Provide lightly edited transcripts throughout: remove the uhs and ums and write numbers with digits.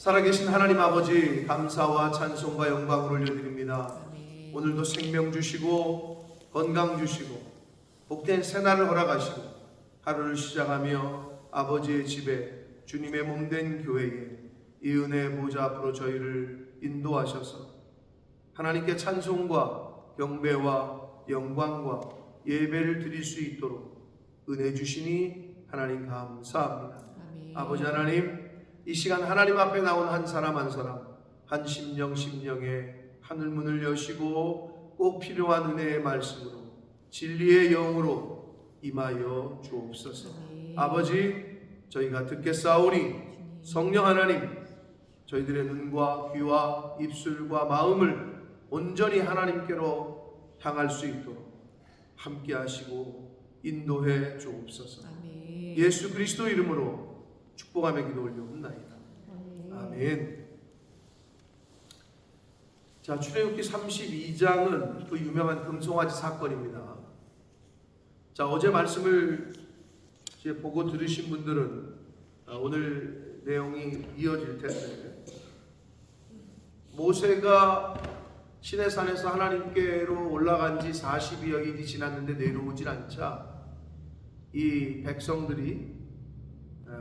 살아계신 하나님 아버지, 감사와 찬송과 영광을 올려드립니다. 오늘도 생명 주시고 건강 주시고 복된 새날을 허락하시고 하루를 시작하며 아버지의 집에 주님의 몸된 교회에 이 은혜의 보좌 앞으로 저희를 인도하셔서 하나님께 찬송과 경배와 영광과 예배를 드릴 수 있도록 은혜 주시니 하나님 감사합니다. 아버지 하나님, 이 시간 하나님 앞에 나온 한 사람 한 사람, 한 심령에 하늘문을 여시고 꼭 필요한 은혜의 말씀으로 진리의 영으로 임하여 주옵소서. 아버지, 저희가 듣겠사오니 성령 하나님, 저희들의 눈과 귀와 입술과 마음을 온전히 하나님께로 향할 수 있도록 함께 하시고 인도해 주옵소서. 예수 그리스도 이름으로 축복하며 기도 올려옵나이다. 아멘. 자, 출애굽기 32장은 그 유명한 금송아지 사건입니다. 자, 어제 말씀을 이제 보고 들으신 분들은 오늘 내용이 이어질 텐데, 모세가 시내산에서 하나님께로 올라간 지 40여일이 지났는데 내려오질 않자 이 백성들이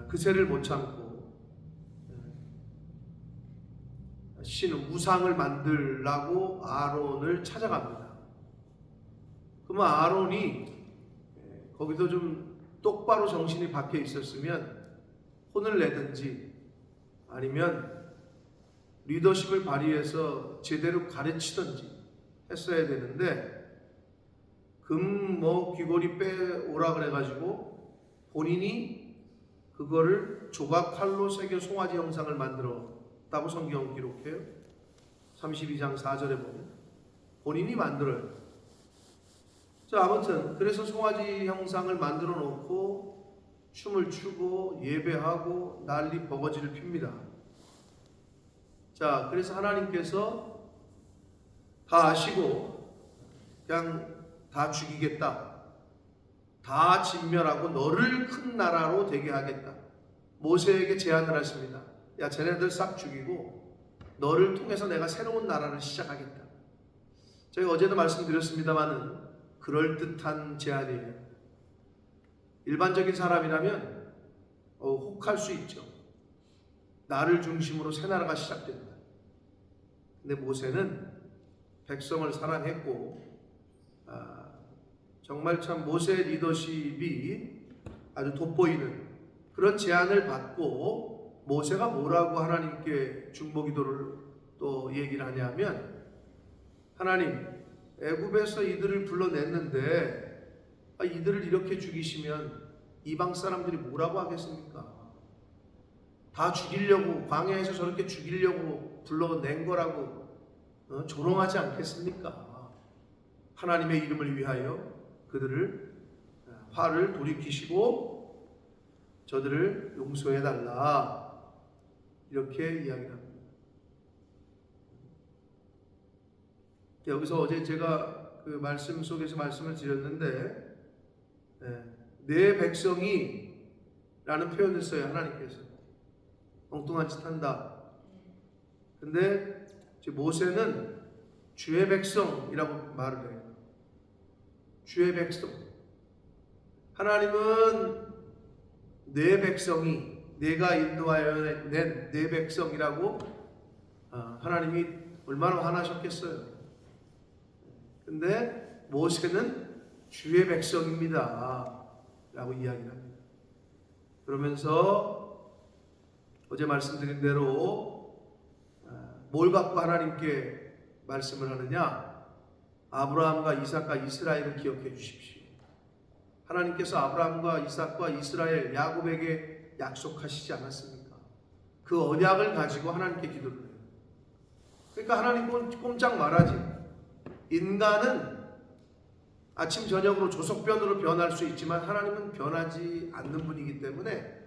그새를 못 참고 우상을 만들라고 아론을 찾아갑니다. 그러면 아론이 거기서 좀 똑바로 정신이 박혀 있었으면 혼을 내든지 아니면 리더십을 발휘해서 제대로 가르치든지 했어야 되는데, 귀걸이 빼오라 그래가지고 본인이 그거를 조각칼로 새겨 송아지 형상을 만들었다고 성경 기록해요. 32장 4절에 보면 본인이 만들어요. 자, 아무튼 그래서 송아지 형상을 만들어 놓고 춤을 추고 예배하고 난리 버거지를 핍니다. 자, 그래서 하나님께서 다 아시고 그냥 다 죽이겠다, 다 진멸하고 너를 큰 나라로 되게 하겠다, 모세에게 제안을 하십니다. 야, 쟤네들 싹 죽이고 너를 통해서 내가 새로운 나라를 시작하겠다. 제가 어제도 말씀드렸습니다마는 그럴듯한 제안이에요. 일반적인 사람이라면 혹할 수 있죠. 나를 중심으로 새 나라가 시작된다. 근데 모세는 백성을 사랑했고 정말 참 모세의 리더십이 아주 돋보이는 그런 제안을 받고, 모세가 뭐라고 하나님께 중보기도를 또 얘기를 하냐면, 하나님, 애굽에서 이들을 불러냈는데 이들을 이렇게 죽이시면 이방 사람들이 뭐라고 하겠습니까? 다 죽이려고, 광야에서 저렇게 죽이려고 불러낸 거라고 조롱하지 않겠습니까? 하나님의 이름을 위하여 그들을 화를 돌이키시고 저들을 용서해달라, 이렇게 이야기를 합니다. 여기서 어제 제가 그 말씀 속에서 말씀을 드렸는데, 내 백성이 라는 표현을 써요. 하나님께서 엉뚱한 짓 한다. 근데 모세는 주의 백성이라고 말을 해요. 주의 백성. 하나님은 내 백성이, 내가 인도하여 낸 내 백성이라고 하나님이 얼마나 화나셨겠어요. 근데 모세는 주의 백성입니다 라고 이야기를 합니다. 그러면서 어제 말씀드린 대로 뭘 갖고 하나님께 말씀을 하느냐? 아브라함과 이삭과 이스라엘을 기억해 주십시오. 하나님께서 아브라함과 이삭과 이스라엘, 야곱에게 약속하시지 않았습니까? 그 언약을 가지고 하나님께 기도를 해요. 그러니까 하나님은 꼼짝 말하지. 인간은 아침 저녁으로 조석변으로 변할 수 있지만 하나님은 변하지 않는 분이기 때문에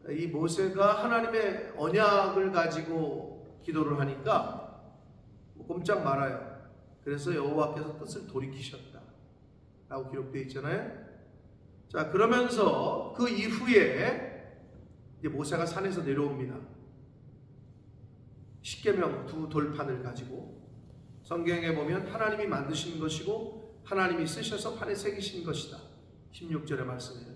이 모세가 하나님의 언약을 가지고 기도를 하니까 꼼짝 말아요. 그래서 여호와께서 뜻을 돌이키셨다 라고 기록되어 있잖아요. 자, 그러면서 그 이후에 이제 모세가 산에서 내려옵니다. 십계명 두 돌판을 가지고 성경에 보면 하나님이 만드신 것이고 하나님이 쓰셔서 판에 새기신 것이다. 16절의 말씀이에요.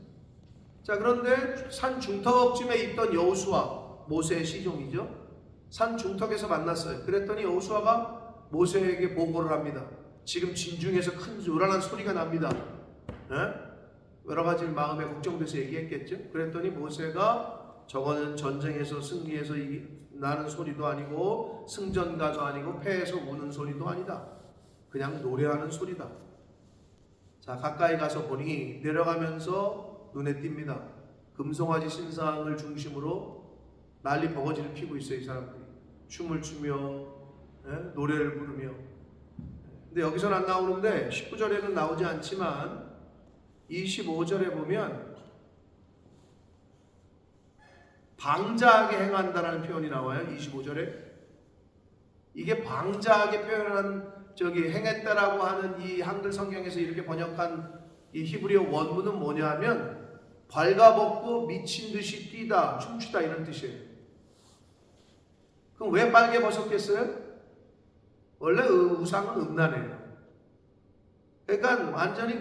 자, 그런데 산 중턱쯤에 있던 여호수아, 모세의 시종이죠. 산 중턱에서 만났어요. 그랬더니 여호수아가 모세에게 보고를 합니다. 지금 진중에서 큰 요란한 소리가 납니다. 여러 가지 마음에 걱정돼서 얘기했겠죠. 그랬더니 모세가 저거는 전쟁에서 승리해서 나는 소리도 아니고 승전가도 아니고 패해서 우는 소리도 아니다. 그냥 노래하는 소리다. 자, 가까이 가서 보니 내려가면서 눈에 띕니다. 금송아지 신상을 중심으로 난리 버거지를 피고 있어요. 이 사람들이 춤을 추며 노래를 부르며. 근데 여기서는 안 나오는데 19절에는 나오지 않지만 25절에 보면 방자하게 행한다라는 표현이 나와요. 25절에. 이게 방자하게 표현한 행했다라고 하는 이 한글 성경에서 이렇게 번역한 이 히브리어 원문은 뭐냐면 발가벗고 미친 듯이 뛰다, 춤추다 이런 뜻이에요. 그럼 왜 빨개 벗었겠어요? 원래 우상은 음란해요. 그러니까 완전히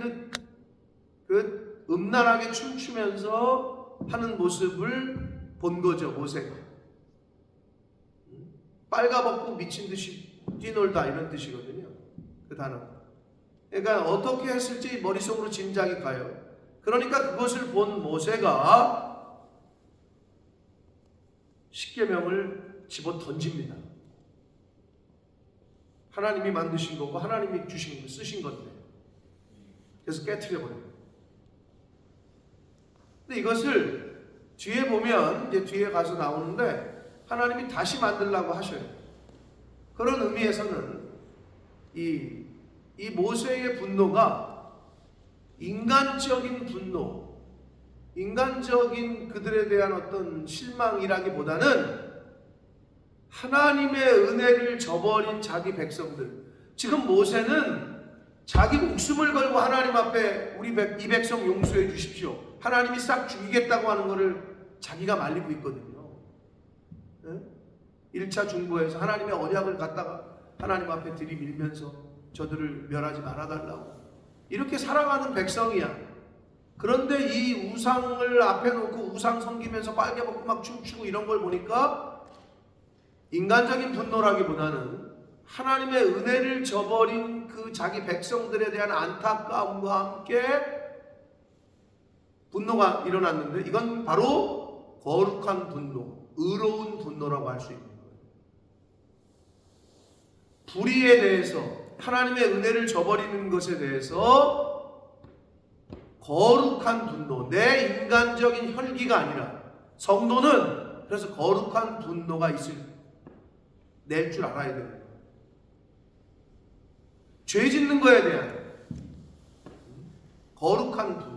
그 음란하게 춤추면서 하는 모습을 본 거죠, 모세가. 빨가벗고 미친 듯이 뛰놀다 이런 뜻이거든요. 그 단어. 그러니까 어떻게 했을지 머릿속으로 짐작이 가요. 그러니까 그것을 본 모세가 십계명을 집어 던집니다. 하나님이 만드신 거고 하나님이 주신 거 쓰신 건데. 그래서 깨트려 버려요. 근데 이것을 뒤에 보면 이제 뒤에 가서 나오는데 하나님이 다시 만들라고 하셔요. 그런 의미에서는 이 모세의 분노가 인간적인 분노, 인간적인 그들에 대한 어떤 실망이라기보다는 하나님의 은혜를 저버린 자기 백성들. 지금 모세는 자기 목숨을 걸고 하나님 앞에 이 백성 용서해 주십시오. 하나님이 싹 죽이겠다고 하는 것을 자기가 말리고 있거든요. 1차 중보에서 하나님의 언약을 갖다가 하나님 앞에 들이밀면서 저들을 멸하지 말아달라고 이렇게 살아가는 백성이야. 그런데 이 우상을 앞에 놓고 우상 섬기면서 빨개 벗고 막 춤추고 이런 걸 보니까 인간적인 분노라기보다는 하나님의 은혜를 저버린 그 자기 백성들에 대한 안타까움과 함께 분노가 일어났는데 이건 바로 거룩한 분노, 의로운 분노라고 할 수 있는 거예요. 불의에 대해서 하나님의 은혜를 저버리는 것에 대해서 거룩한 분노, 내 인간적인 혈기가 아니라 성도는 그래서 거룩한 분노가 낼 줄 알아야 돼요. 죄 짓는 거에 대한 거룩한 분노.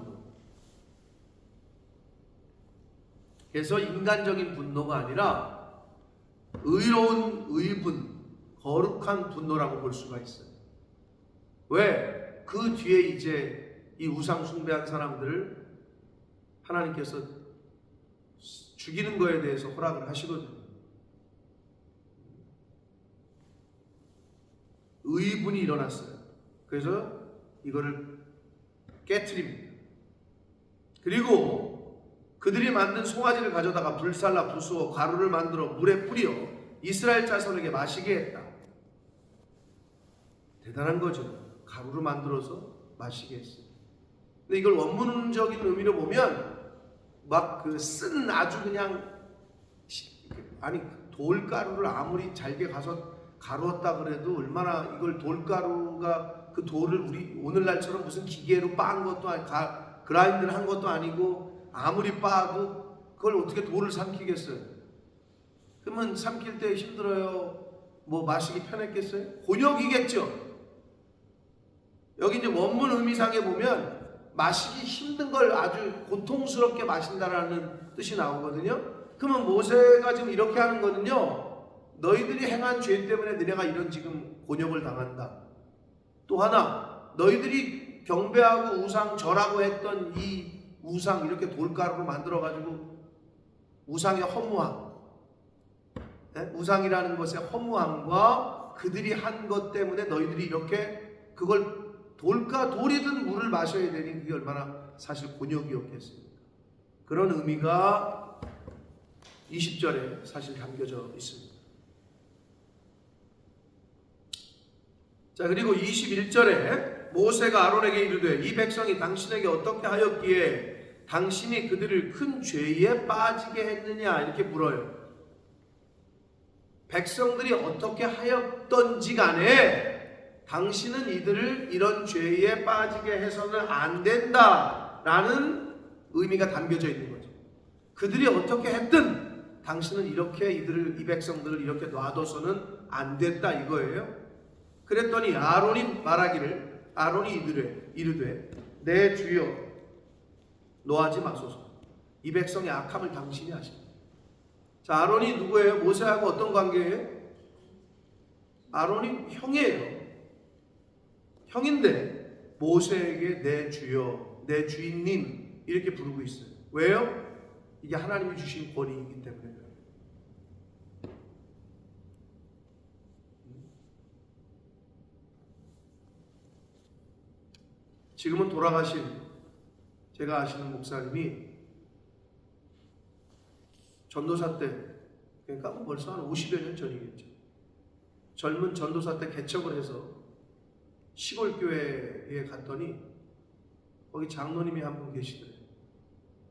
그래서 인간적인 분노가 아니라 의로운 의분, 거룩한 분노라고 볼 수가 있어요. 왜? 그 뒤에 이제 이 우상 숭배한 사람들을 하나님께서 죽이는 거에 대해서 허락을 하시거든요. 의분이 일어났어요. 그래서 이거를 깨트립니다. 그리고 그들이 만든 송아지를 가져다가 불살라 부수어 가루를 만들어 물에 뿌려 이스라엘 자손에게 마시게 했다. 대단한 거죠. 가루로 만들어서 마시게 했어요. 근데 이걸 원문적인 의미로 보면 막 쓴 아주 그냥 돌가루를 아무리 잘게 가서 가루었다 그래도 얼마나 이걸 돌가루가 그 돌을 우리 오늘날처럼 무슨 기계로 빻은 것도 아니고 그라인드를 한 것도 아니고 아무리 빻아도 그걸 어떻게 돌을 삼키겠어요? 그러면 삼킬 때 힘들어요? 뭐 마시기 편했겠어요? 곤욕이겠죠. 여기 이제 원문 의미상에 보면 마시기 힘든 걸 아주 고통스럽게 마신다라는 뜻이 나오거든요. 그러면 모세가 지금 이렇게 하는 거는요. 너희들이 행한 죄 때문에 너네가 이런 지금 곤욕을 당한다. 또 하나 너희들이 경배하고 우상 절하고 했던 이 우상 이렇게 돌가루로 만들어가지고 우상의 허무함 우상이라는 것의 허무함과 그들이 한 것 때문에 너희들이 이렇게 그걸 돌까 돌이든 물을 마셔야 되니 그게 얼마나 사실 곤욕이었겠습니까? 그런 의미가 20절에 사실 담겨져 있습니다. 자, 그리고 21절에 모세가 아론에게 이르되 이 백성이 당신에게 어떻게 하였기에 당신이 그들을 큰 죄에 빠지게 했느냐 이렇게 물어요. 백성들이 어떻게 하였던지 간에 당신은 이들을 이런 죄에 빠지게 해서는 안 된다라는 의미가 담겨져 있는 거죠. 그들이 어떻게 했든 당신은 이렇게 이 백성들을 이렇게 놔둬서는 안 됐다 이거예요. 그랬더니 아론이 이르되 내 주여 노하지 마소서. 이 백성의 악함을 당신이 하십니다. 자, 아론이 누구예요? 모세하고 어떤 관계예요? 아론이 형이에요. 형인데 모세에게 내 주여, 내 주인님 이렇게 부르고 있어요. 왜요? 이게 하나님이 주신 권위이기 때문에. 지금은 돌아가신 제가 아시는 목사님이 전도사 때, 그러니까 벌써 한 50여 년 전이겠죠. 젊은 전도사 때 개척을 해서 시골 교회에 갔더니 거기 장로님이 한 분 계시더래요.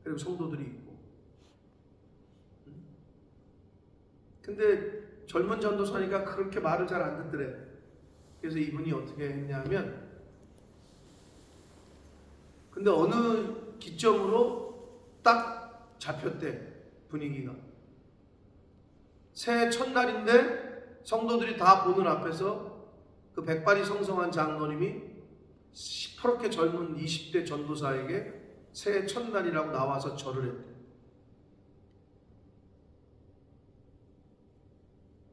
그리고 성도들이 있고. 근데 젊은 전도사니까 그렇게 말을 잘 안 듣더래. 그래서 이분이 어떻게 했냐면, 근데 어느 기점으로 딱 잡혔대. 분위기가. 새해 첫날인데 성도들이 다 보는 앞에서 그 백발이 성성한 장로님이 시퍼렇게 젊은 20대 전도사에게 새해 첫날이라고 나와서 절을 했대.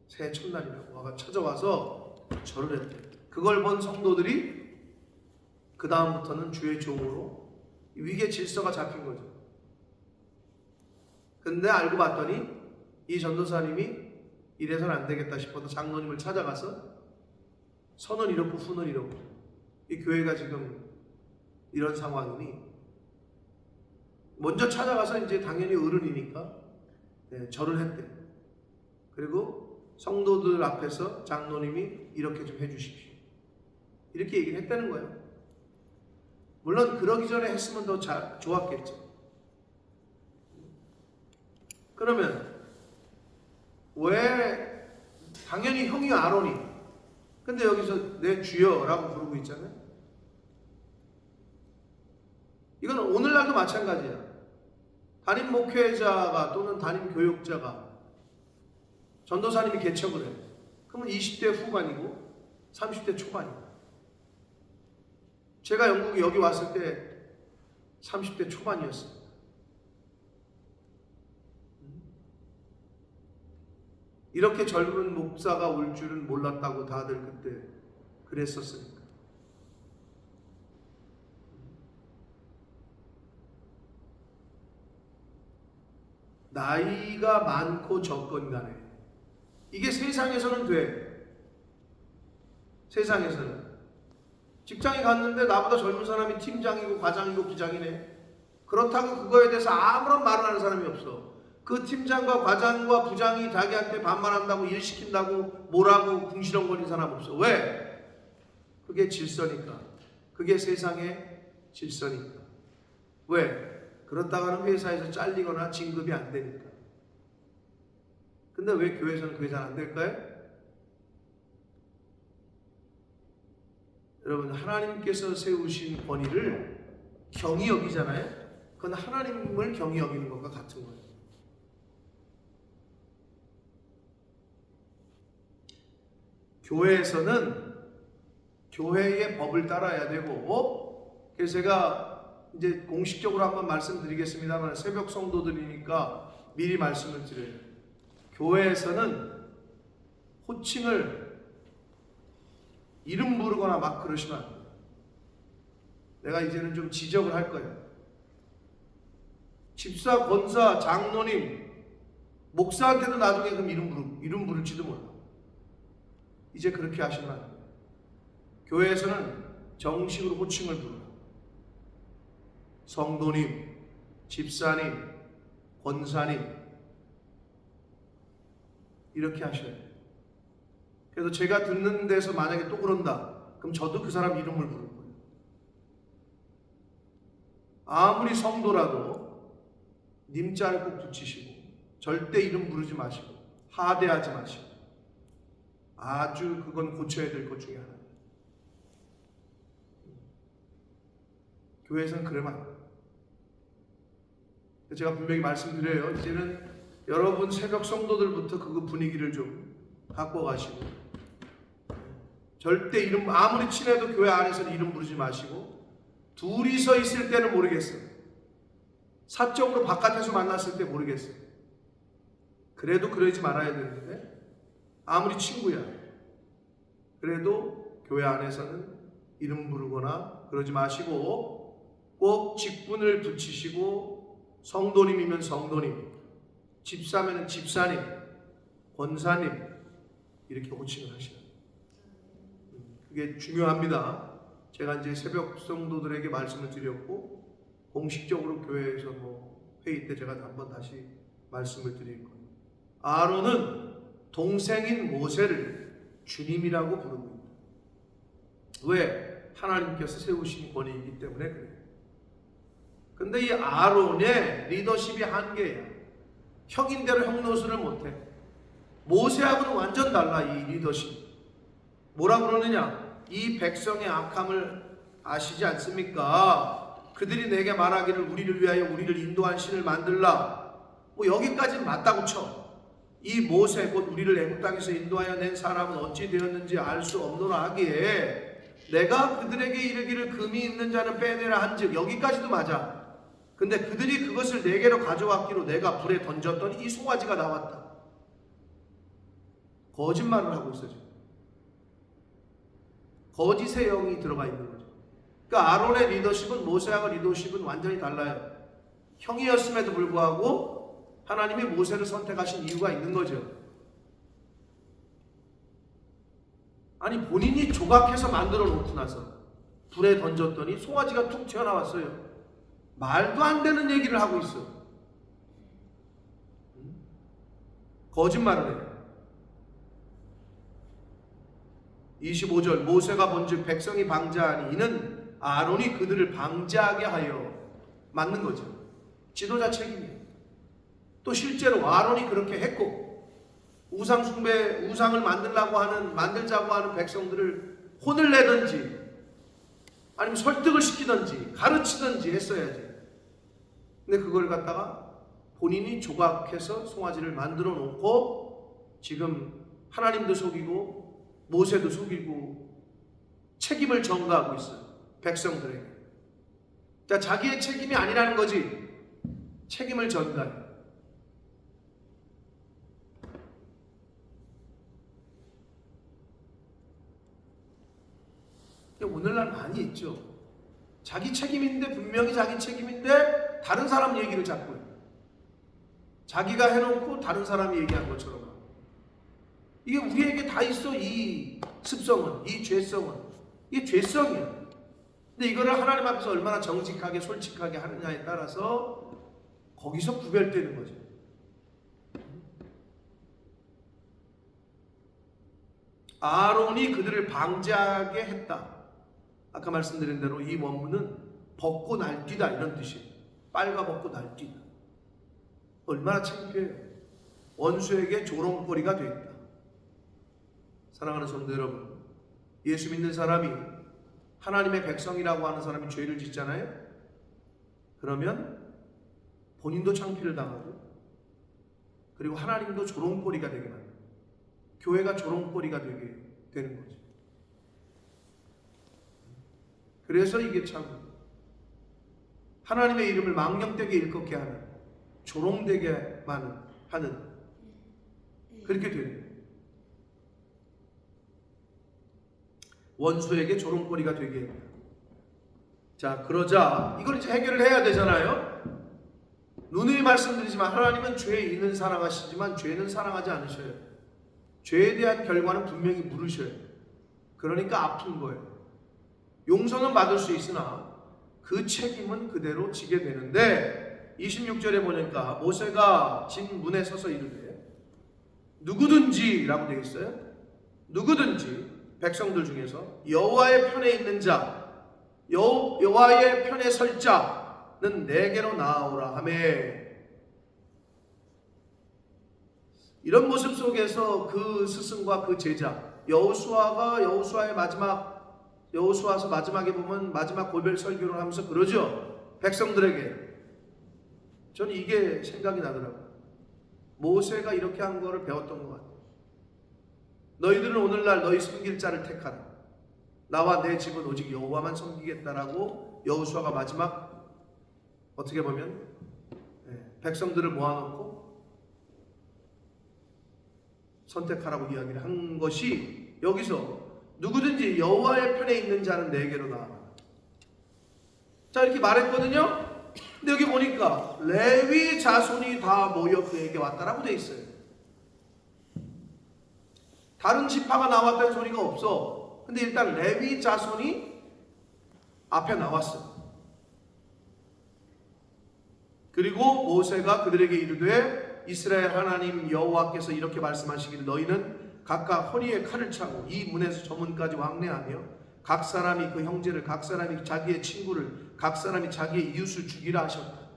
새해 첫날이라고 찾아와서 절을 했대. 그걸 본 성도들이 그 다음부터는 주의 종으로 위계 질서가 잡힌 거죠. 근데 알고 봤더니 이 전도사님이 이래서는 안 되겠다 싶어서 장로님을 찾아가서 선은 이렇고 후는 이렇고 이 교회가 지금 이런 상황이니 먼저 찾아가서 이제 당연히 어른이니까 절을 했대. 그리고 성도들 앞에서 장로님이 이렇게 좀 해주십시오. 이렇게 얘기를 했다는 거예요. 물론 그러기 전에 했으면 더 좋았겠죠. 그러면 왜 당연히 형이 아론이 근데 여기서 내 주여라고 부르고 있잖아요. 이건 오늘날도 마찬가지야. 담임 목회자가 또는 담임 교육자가 전도사님이 개척을 해. 그러면 20대 후반이고 30대 초반이고. 제가 영국에 여기 왔을 때 30대 초반이었어요. 이렇게 젊은 목사가 올 줄은 몰랐다고 다들 그때 그랬었으니까. 나이가 많고 적건 간에 이게 세상에서는 돼. 세상에서는. 직장에 갔는데 나보다 젊은 사람이 팀장이고 과장이고 부장이네. 그렇다고 그거에 대해서 아무런 말을 하는 사람이 없어. 그 팀장과 과장과 부장이 자기한테 반말한다고 일 시킨다고 뭐라고 궁시렁거리는 사람 없어. 왜? 그게 질서니까. 그게 세상의 질서니까. 왜? 그렇다가는 회사에서 잘리거나 진급이 안 되니까. 근데 왜 교회에서는 그게 잘 안 될까요? 여러분, 하나님께서 세우신 권위를 경히 여기잖아요. 그건 하나님을 경히 여기는 것과 같은 거예요. 교회에서는 교회의 법을 따라야 되고, 그래서 제가 이제 공식적으로 한번 말씀드리겠습니다만 새벽 성도들이니까 미리 말씀을 드려요. 교회에서는 호칭을 이름 부르거나 막 그러시면 안 돼요. 내가 이제는 좀 지적을 할 거예요. 집사, 권사, 장로님, 목사한테도 나중에 그럼 이름 부를지도 몰라. 이제 그렇게 하시면 안 돼요. 교회에서는 정식으로 호칭을 부르라. 성도님, 집사님, 권사님 이렇게 하셔야 돼요. 그래서 제가 듣는 데서 만약에 또 그런다, 그럼 저도 그 사람 이름을 부를 거예요. 아무리 성도라도 님자를 꼭 붙이시고 절대 이름 부르지 마시고 하대하지 마시고 아주 그건 고쳐야 될 것 중에 하나예요. 교회에서는 그러면 안 돼요. 제가 분명히 말씀드려요. 이제는 여러분 새벽 성도들부터 그 분위기를 좀 갖고 가시고 절대 이름 아무리 친해도 교회 안에서는 이름 부르지 마시고 둘이서 있을 때는 모르겠어요. 사적으로 바깥에서 만났을 때 모르겠어요. 그래도 그러지 말아야 되는데 아무리 친구야 그래도 교회 안에서는 이름 부르거나 그러지 마시고 꼭 직분을 붙이시고 성도님이면 성도님, 집사면 집사님, 권사님 이렇게 호칭을 하셔야 돼요. 그게 중요합니다. 제가 이제 새벽 성도들에게 말씀을 드렸고 공식적으로 교회에서 회의 때 제가 한번 다시 말씀을 드릴 거예요. 아론은 동생인 모세를 주님이라고 부릅니다. 왜? 하나님께서 세우신 권위이기 때문에 그래요. 근데 이 아론의 리더십이 한계야. 형인대로 형 노릇을 못해. 모세하고는 완전 달라. 이 리더십 뭐라 그러느냐, 이 백성의 악함을 아시지 않습니까? 그들이 내게 말하기를 우리를 위하여 우리를 인도한 신을 만들라. 여기까지는 맞다고 쳐. 이 모세 곧 우리를 애굽 땅에서 인도하여 낸 사람은 어찌 되었는지 알 수 없노라 하기에 내가 그들에게 이르기를 금이 있는 자는 빼내라 한즉, 여기까지도 맞아. 근데 그들이 그것을 내게로 가져왔기로 내가 불에 던졌더니 이 송아지가 나왔다. 거짓말을 하고 있어 지금. 거짓의 영이 들어가 있는 거죠. 그러니까 아론의 리더십은 모세하고 리더십은 완전히 달라요. 형이었음에도 불구하고 하나님이 모세를 선택하신 이유가 있는 거죠. 아니 본인이 조각해서 만들어 놓고 나서 불에 던졌더니 송아지가 툭 튀어나왔어요. 말도 안 되는 얘기를 하고 있어. 거짓말을 해요. 25절 모세가 본즉 백성이 방자하니 이는 아론이 그들을 방자하게 하여. 맞는 거죠. 지도자 책임이에요. 또 실제로 아론이 그렇게 했고 우상 숭배, 우상을 만들자고 하는 백성들을 혼을 내든지 아니면 설득을 시키든지 가르치든지 했어야지. 근데 그걸 갖다가 본인이 조각해서 송아지를 만들어 놓고 지금 하나님도 속이고 모세도 속이고 책임을 전가하고 있어요. 백성들에게. 자, 자기의 책임이 아니라는 거지. 책임을 전가해. 오늘날 많이 있죠. 자기 책임인데 분명히 자기 책임인데 다른 사람 얘기를 자꾸 해요. 자기가 해놓고 다른 사람이 얘기한 것처럼 하고. 이게 우리에게 다 있어. 이 습성은, 이 죄성은. 이게 죄성이야. 근데 이거를 하나님 앞에서 얼마나 정직하게 솔직하게 하느냐에 따라서 거기서 구별되는 거죠. 아론이 그들을 방자하게 했다. 아까 말씀드린 대로 이 원문은 벗고 날뛰다 이런 뜻이에요. 빨가 벗고 날뛰다. 얼마나 창피해요. 원수에게 조롱거리가 되었다. 사랑하는 성도 여러분, 예수 믿는 사람이 하나님의 백성이라고 하는 사람이 죄를 짓잖아요. 그러면 본인도 창피를 당하고 그리고 하나님도 조롱거리가 되게 만들어요. 교회가 조롱거리가 되게 되는 거죠. 그래서 이게 참 하나님의 이름을 망령되게 일컫게 하는, 조롱되게만 하는 그렇게 되는 거예요. 원수에게 조롱거리가 되게 했다. 자, 그러자 이걸 이제 해결을 해야 되잖아요. 누누이 말씀드리지만 하나님은 죄인은 사랑하시지만 죄는 사랑하지 않으셔요. 죄에 대한 결과는 분명히 물으셔요. 그러니까 아픈 거예요. 용서는 받을 수 있으나 그 책임은 그대로 지게 되는데 26절에 보니까 모세가 진 문에 서서 이르되 누구든지 라고 되어 있어요. 누구든지 백성들 중에서 여호와의 편에 있는 자 여호와의 편에 설 자는 내게로 나아오라 하매. 이런 모습 속에서 그 스승과 그 제자 여호수아서 마지막에 보면 마지막 고별 설교를 하면서 그러죠. 백성들에게. 저는 이게 생각이 나더라고요. 모세가 이렇게 한 거를 배웠던 것 같아요. 너희들은 오늘날 너희 섬길 자를 택하라. 나와 내 집은 오직 여호와만 섬기겠다라고 여호수아가 마지막 어떻게 보면 백성들을 모아놓고 선택하라고 이야기를 한 것이 여기서 누구든지 여호와의 편에 있는 자는 내게로 나아가라. 자, 이렇게 말했거든요. 근데 여기 보니까 레위 자손이 다 모여 그에게 왔다라고 돼 있어요. 다른 지파가 나왔다는 소리가 없어. 근데 일단 레위 자손이 앞에 나왔어. 그리고 모세가 그들에게 이르되 이스라엘 하나님 여호와께서 이렇게 말씀하시기를 너희는 각각 허리에 칼을 차고 이 문에서 저 문까지 왕래하며 각 사람이 그 형제를 각 사람이 자기의 친구를 각 사람이 자기의 이웃을 죽이라 하셨다.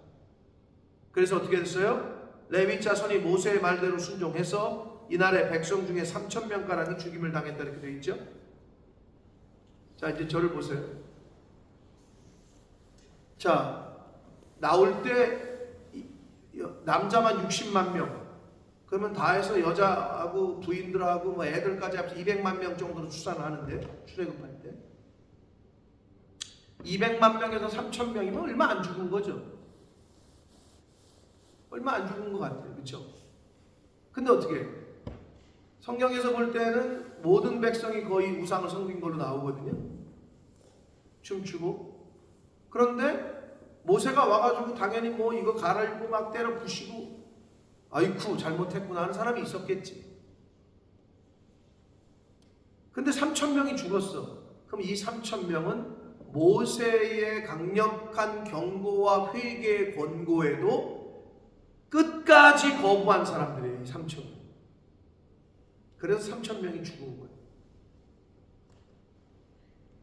그래서 어떻게 됐어요? 레위 자손이 모세의 말대로 순종해서 이날에 백성 중에 3,000명가량이 죽임을 당했다 이렇게 되어 있죠. 자, 이제 저를 보세요. 자, 나올 때 남자만 60만 명, 그러면 다 해서 여자하고 부인들하고 뭐 애들까지 합쳐 200만 명 정도로 추산을 하는데, 출애굽할 때 200만 명에서 3,000명이면 얼마 안 죽은 거죠. 얼마 안 죽은 것 같아요. 그렇죠? 근데 어떻게 성경에서 볼 때는 모든 백성이 거의 우상을 섬긴 걸로 나오거든요. 춤추고. 그런데 모세가 와가지고 당연히 뭐 이거 갈아입고 막 때려 부시고 아이쿠 잘못했구나 하는 사람이 있었겠지. 근데 3,000명이 죽었어. 그럼 이 3,000명은 모세의 강력한 경고와 회개의 권고에도 끝까지 거부한 사람들이에요. 3,000명. 그래서 3,000명이 죽은 거예요.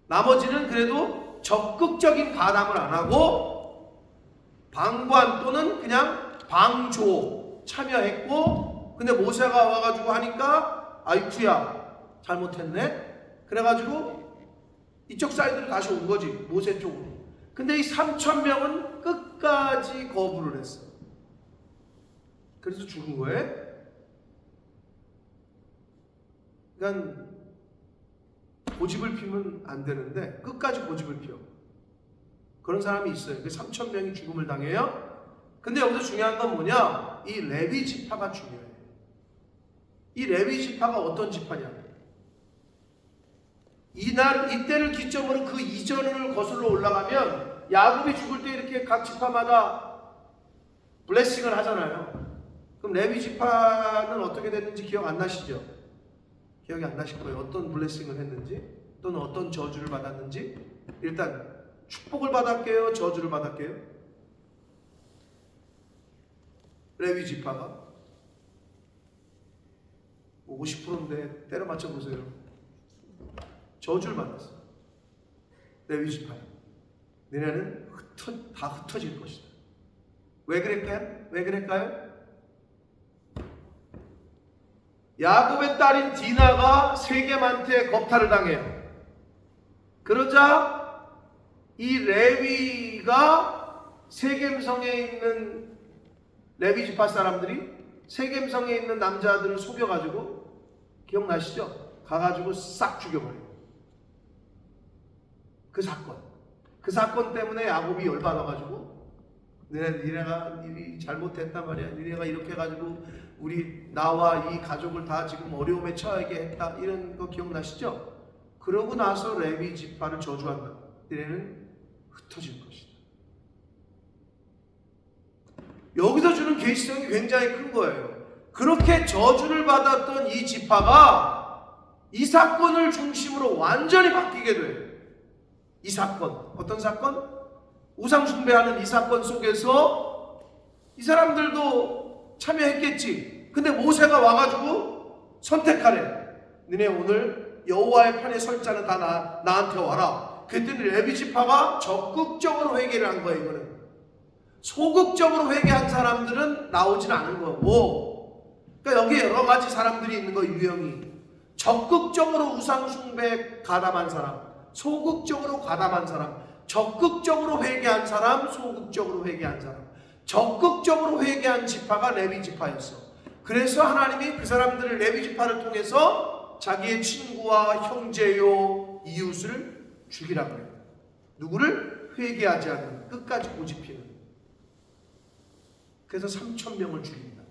나머지는 그래도 적극적인 가담을 안 하고 방관 또는 그냥 방조 참여했고, 근데 모세가 와가지고 하니까 아이쿠야 잘못했네. 그래가지고 이쪽 사이드로 다시 온 거지, 모세 쪽으로. 근데 이 3,000명은 끝까지 거부를 했어. 그래서 죽은 거예요. 그러니까 고집을 피면 안 되는데 끝까지 고집을 피워. 그런 사람이 있어요. 3,000명이 죽음을 당해요. 근데 여기서 중요한 건 뭐냐? 이 레위 지파가 중요해요. 이 레위 지파가 어떤 지파냐? 이때를 기점으로 그 이전을 거슬러 올라가면 야곱이 죽을 때 이렇게 각 지파마다 블레싱을 하잖아요. 그럼 레위 지파는 어떻게 됐는지 기억 안 나시죠? 기억이 안 나실 거예요. 어떤 블레싱을 했는지 또는 어떤 저주를 받았는지. 일단 축복을 받았게요? 저주를 받았게요? 레위 지파가 50%인데 때려 맞춰 보세요. 저주를 받았어. 레위 지파. 너네는 다 흩어질 것이다. 왜 그랬까요? 왜 그랬까요? 야곱의 딸인 디나가 세겜한테 겁탈을 당해요. 그러자 이 레위가 세겜성에 있는 레위 지파 사람들이 세겜성에 있는 남자들을 속여가지고, 기억나시죠? 가가지고 싹 죽여버려요. 그 사건 때문에 야곱이 열받아가지고 니네가 잘못했단 말이야. 니네가 이렇게 해가지고 나와 이 가족을 다 지금 어려움에 처하게 했다. 이런 거 기억나시죠? 그러고 나서 레위 지파를 저주한다. 니네는 흩어질 것이다. 여기서 주는 계시성이 굉장히 큰 거예요. 그렇게 저주를 받았던 이 지파가 이 사건을 중심으로 완전히 바뀌게 돼요. 이 사건, 어떤 사건? 우상 숭배하는 이 사건 속에서 이 사람들도 참여했겠지. 근데 모세가 와가지고 선택하래. 너네 오늘 여호와의 편에 설 자는 다 나한테 와라. 그랬더니 레위 지파가 적극적으로 회개를 한 거예요. 이거는 소극적으로 회개한 사람들은 나오진 않은 거고, 그러니까 여기에 여러 가지 사람들이 있는 거. 유형이 적극적으로 우상 숭배에 가담한 사람, 소극적으로 가담한 사람, 적극적으로 회개한 사람, 소극적으로 회개한 사람. 적극적으로 회개한 지파가 레위 지파였어. 그래서 하나님이 그 사람들을, 레위 지파를 통해서 자기의 친구와 형제요 이웃을 죽이라 그래요. 누구를? 회개하지 않는, 끝까지 고집피는. 그래서 3,000명을 죽입니다.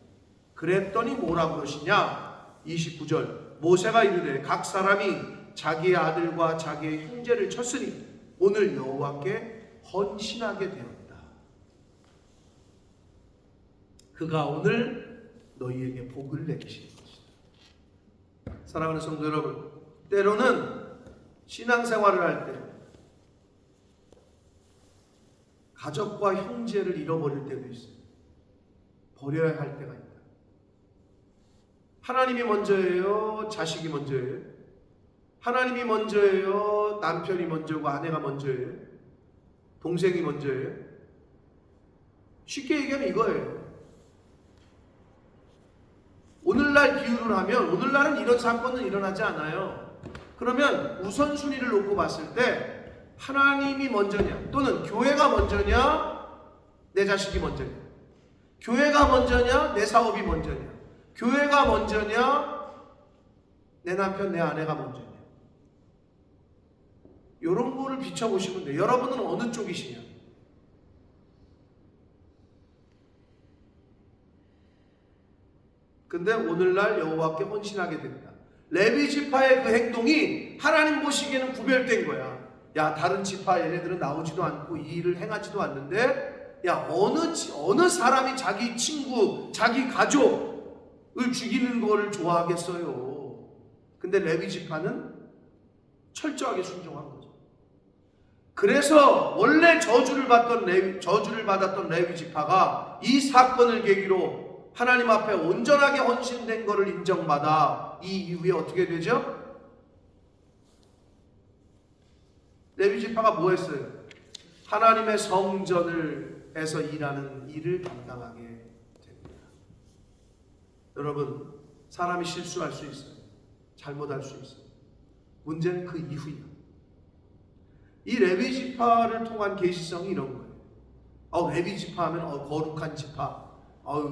그랬더니 뭐라고 그러시냐? 29절 모세가 이르되 각 사람이 자기의 아들과 자기의 형제를 쳤으니 오늘 여호와께 헌신하게 되었다. 그가 오늘 너희에게 복을 내리실 것이다. 사랑하는 성도 여러분, 때로는 신앙생활을 할 때 가족과 형제를 잃어버릴 때도 있어요. 버려야 할 때가 있다. 하나님이 먼저예요? 자식이 먼저예요? 하나님이 먼저예요? 남편이 먼저고 아내가 먼저예요? 동생이 먼저예요? 쉽게 얘기하면 이거예요. 오늘날 비유를 하면 오늘날은 이런 사건은 일어나지 않아요. 그러면 우선순위를 놓고 봤을 때 하나님이 먼저냐 또는 교회가 먼저냐 내 자식이 먼저냐, 교회가 먼저냐 내 사업이 먼저냐, 교회가 먼저냐 내 남편 내 아내가 먼저냐, 이런 거를 비춰보시면 돼요. 여러분은 어느 쪽이시냐? 근데 오늘날 여호와께 헌신하게 됩니다. 레위 지파의 그 행동이 하나님 보시기에는 구별된 거야. 야, 다른 지파 얘네들은 나오지도 않고 이 일을 행하지도 않는데, 야, 어느 사람이 자기 친구, 자기 가족을 죽이는 거를 좋아하겠어요? 근데 레위 지파는 철저하게 순종한 거죠. 그래서 원래 저주를 받았던 레위 지파가 이 사건을 계기로 하나님 앞에 온전하게 헌신된 것을 인정받아 이 이후에 어떻게 되죠? 레위 지파가 뭐 했어요? 하나님의 성전을 해서 일하는 일을 담당하게 됩니다. 여러분, 사람이 실수할 수 있어요. 잘못할 수 있어요. 문제는 그 이후이다. 이 레위 지파를 통한 계시성이 이런 거예요. 레위 지파 하면 거룩한 지파,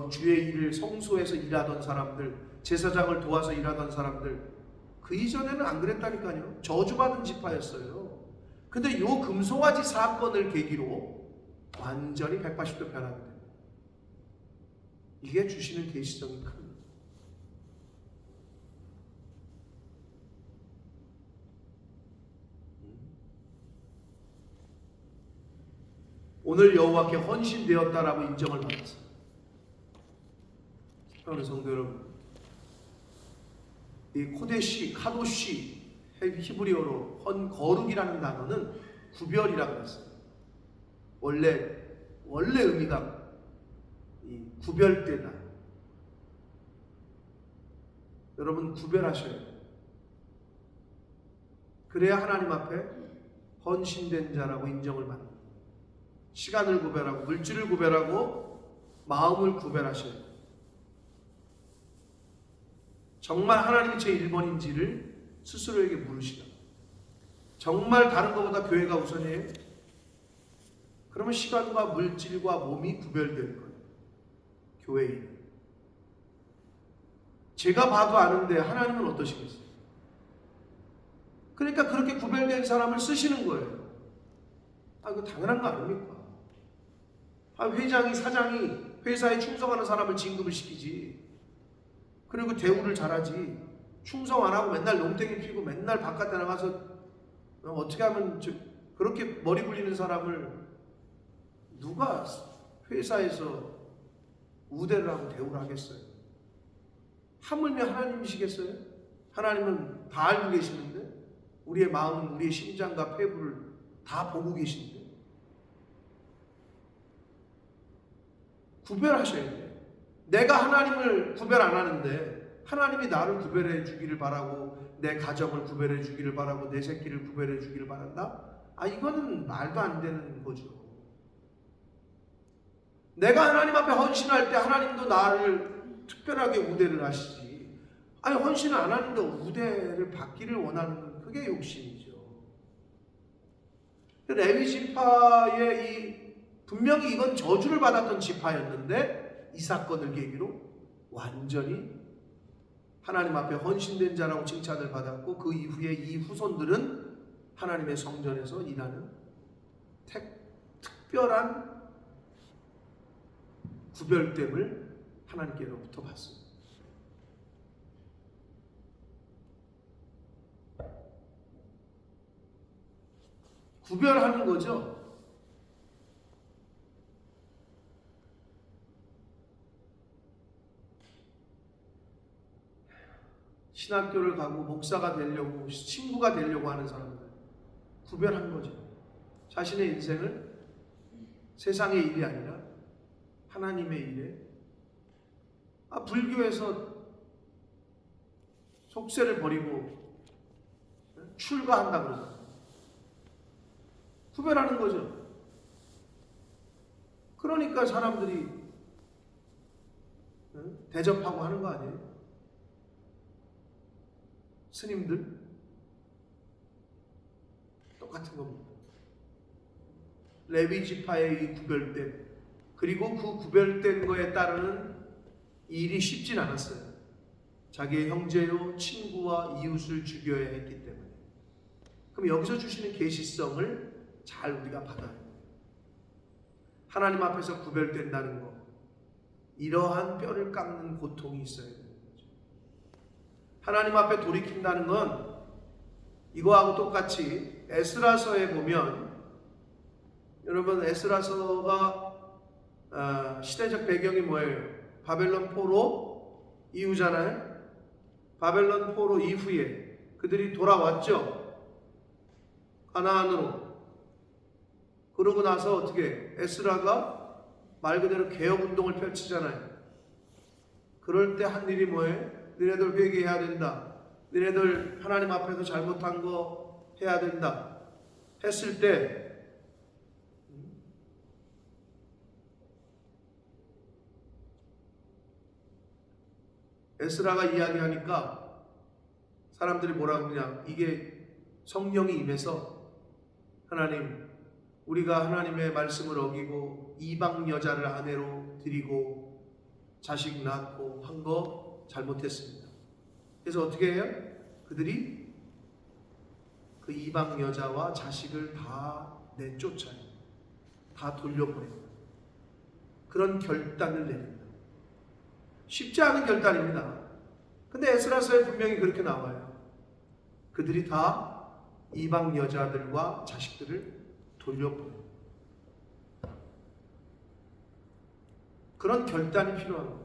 주의 일을 성소에서 일하던 사람들, 제사장을 도와서 일하던 사람들. 그 이전에는 안 그랬다니까요. 저주받은 지파였어요. 근데 요 금송아지 사건을 계기로 완전히 180도 변하게 됩니다. 이게 주시는 계시성이 큽니다. 오늘 여호와께 헌신되었다라고 인정을 받았어요. 사랑하는 성도 여러분, 이 코데시, 카도시, 히브리어로 거룩이라는 단어는 구별이라고 했어요. 원래 의미가 구별되다. 여러분, 구별하셔야 돼요. 그래야 하나님 앞에 헌신된 자라고 인정을 받는 거예요. 시간을 구별하고 물질을 구별하고 마음을 구별하셔야 돼요. 정말 하나님이 제 1번인지를 스스로에게 물으시라. 정말 다른 것보다 교회가 우선이에요? 그러면 시간과 물질과 몸이 구별될 거예요. 교회에 있는. 제가 봐도 아는데 하나님은 어떠시겠어요? 그러니까 그렇게 구별된 사람을 쓰시는 거예요. 이거 당연한 거 아닙니까? 회장이, 사장이 회사에 충성하는 사람을 진급을 시키지. 그리고 대우를 잘하지. 충성 안 하고 맨날 농땡이 피고 맨날 바깥에 나가서 어떻게 하면 그렇게 머리 굴리는 사람을 누가 회사에서 우대를 하고 대우를 하겠어요? 하물며 하나님이시겠어요? 하나님은 다 알고 계시는데, 우리의 마음, 우리의 심장과 폐부를 다 보고 계신데 구별하셔야 돼요. 내가 하나님을 구별 안 하는데 하나님이 나를 구별해 주기를 바라고, 내 가정을 구별해 주기를 바라고, 내 새끼를 구별해 주기를 바란다? 이거는 말도 안 되는 거죠. 내가 하나님 앞에 헌신할 때 하나님도 나를 특별하게 우대를 하시지. 헌신을 안 하는데 우대를 받기를 원하는 건 그게 욕심이죠. 레위 지파의 분명히 이건 저주를 받았던 지파였는데 이 사건을 계기로 완전히 하나님 앞에 헌신된 자라고 칭찬을 받았고, 그 이후에 이 후손들은 하나님의 성전에서 일하는 특별한 구별됨을 하나님께로부터 받습니다. 구별하는 거죠. 신학교를 가고 목사가 되려고, 친구가 되려고 하는 사람들 구별한 거죠. 자신의 인생을 세상의 일이 아니라 하나님의 일에, 불교에서 속세를 버리고 출가한다 그러잖아요. 구별하는 거죠. 그러니까 사람들이 대접하고 하는 거 아니에요? 스님들 똑같은 겁니다. 레위 지파의 이 구별됨, 그리고 그 구별된 거에 따르는 일이 쉽진 않았어요. 자기의 형제요 친구와 이웃을 죽여야 했기 때문에. 그럼 여기서 주시는 계시성을 잘 우리가 받아야 돼요. 하나님 앞에서 구별된다는 거, 이러한 뼈를 깎는 고통이 있어야 돼요. 하나님 앞에 돌이킨다는 건 이거하고 똑같이 에스라서에 보면, 여러분 에스라서가 시대적 배경이 뭐예요? 바벨론 포로 이후잖아요. 바벨론 포로 이후에 그들이 돌아왔죠. 가나안으로. 그러고 나서 어떻게 에스라가 말 그대로 개혁운동을 펼치잖아요. 그럴 때 한 일이 뭐예요? 너네들 회개해야 된다. 너네들 하나님 앞에서 잘못한 거 해야 된다. 했을 때 에스라가 이야기하니까 사람들이 뭐라고 그러냐, 이게 성령이 임해서 하나님, 우리가 하나님의 말씀을 어기고 이방 여자를 아내로 드리고 자식 낳고 한 거 잘못했습니다. 그래서 어떻게 해요? 그들이 그 이방 여자와 자식을 다 내쫓아요. 다 돌려보내요. 그런 결단을 내립니다. 쉽지 않은 결단입니다. 근데 에스라서에 분명히 그렇게 나와요. 그들이 다 이방 여자들과 자식들을 돌려보내요. 그런 결단이 필요한 거예요.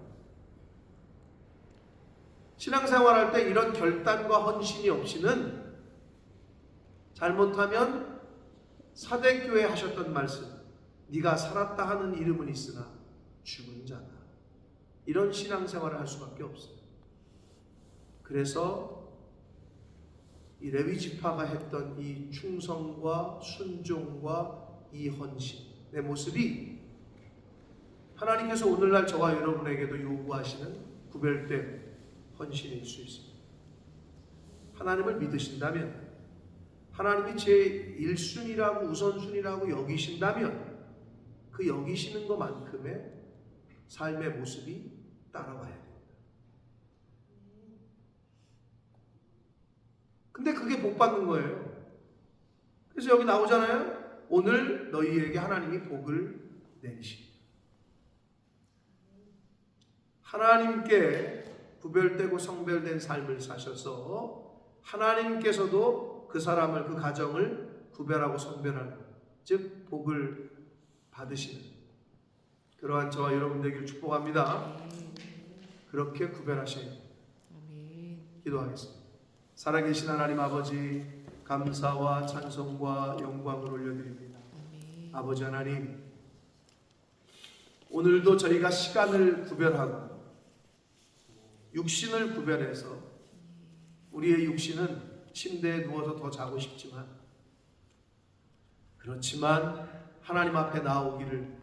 신앙생활할 때 이런 결단과 헌신이 없이는 잘못하면 사대교회 하셨던 말씀, 네가 살았다 하는 이름은 있으나 죽은 자다, 이런 신앙생활을 할 수밖에 없어요. 그래서 이 레위 지파가 했던 이 충성과 순종과 이 헌신의 모습이 하나님께서 오늘날 저와 여러분에게도 요구하시는 구별된 헌신일 수 있습니다. 하나님을 믿으신다면, 하나님이 제 1순위라고 우선순위라고 여기신다면 그 여기시는 것만큼의 삶의 모습이 따라와야 됩니다. 근데 그게 복 받는 거예요. 그래서 여기 나오잖아요. 오늘 너희에게 하나님이 복을 내리십니다. 하나님께 구별되고 성별된 삶을 사셔서 하나님께서도 그 사람을, 그 가정을 구별하고 성별하는, 즉 복을 받으시는 그러한 저와 여러분 되기를 축복합니다. 그렇게 구별하셔야 됩니다. 기도하겠습니다. 살아계신 하나님 아버지, 감사와 찬송과 영광을 올려드립니다. 아버지 하나님, 오늘도 저희가 시간을 구별하고 육신을 구별해서, 우리의 육신은 침대에 누워서 더 자고 싶지만, 그렇지만 하나님 앞에 나오기를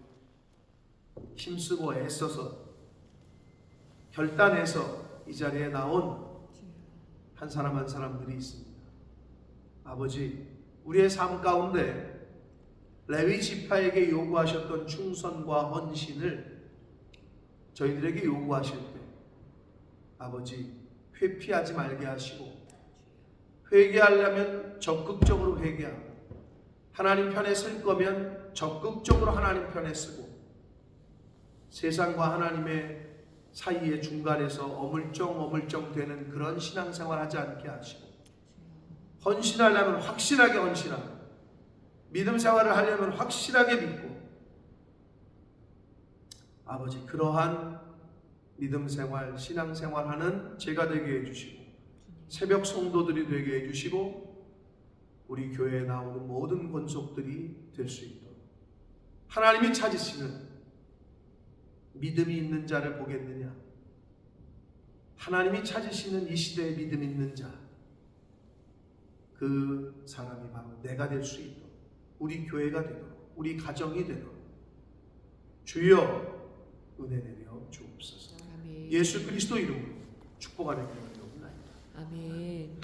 힘쓰고 애써서 결단해서 이 자리에 나온 한 사람 한 사람들이 있습니다. 아버지, 우리의 삶 가운데 레위 지파에게 요구하셨던 충성과 헌신을 저희들에게 요구하실 때 아버지, 회피하지 말게 하시고, 회개하려면 적극적으로 회개하고, 하나님 편에 설 거면 적극적으로 하나님 편에 쓰고, 세상과 하나님의 사이의 중간에서 어물쩡 되는 그런 신앙생활 하지 않게 하시고, 헌신하려면 확실하게 헌신하고, 믿음 생활을 하려면 확실하게 믿고, 아버지, 그러한 믿음 생활, 신앙 생활하는 제가 되게 해주시고, 새벽 성도들이 되게 해주시고, 우리 교회에 나오는 모든 권속들이 될 수 있도록, 하나님이 찾으시는 믿음이 있는 자를 보겠느냐, 하나님이 찾으시는 이 시대에 믿음 있는 자, 그 사람이 바로 내가 될 수 있도록, 우리 교회가 되도록, 우리 가정이 되도록 주여 은혜 내려 주옵소서. 예수 그리스도 이름으로 축복하는 기도를 드립니다. 아멘.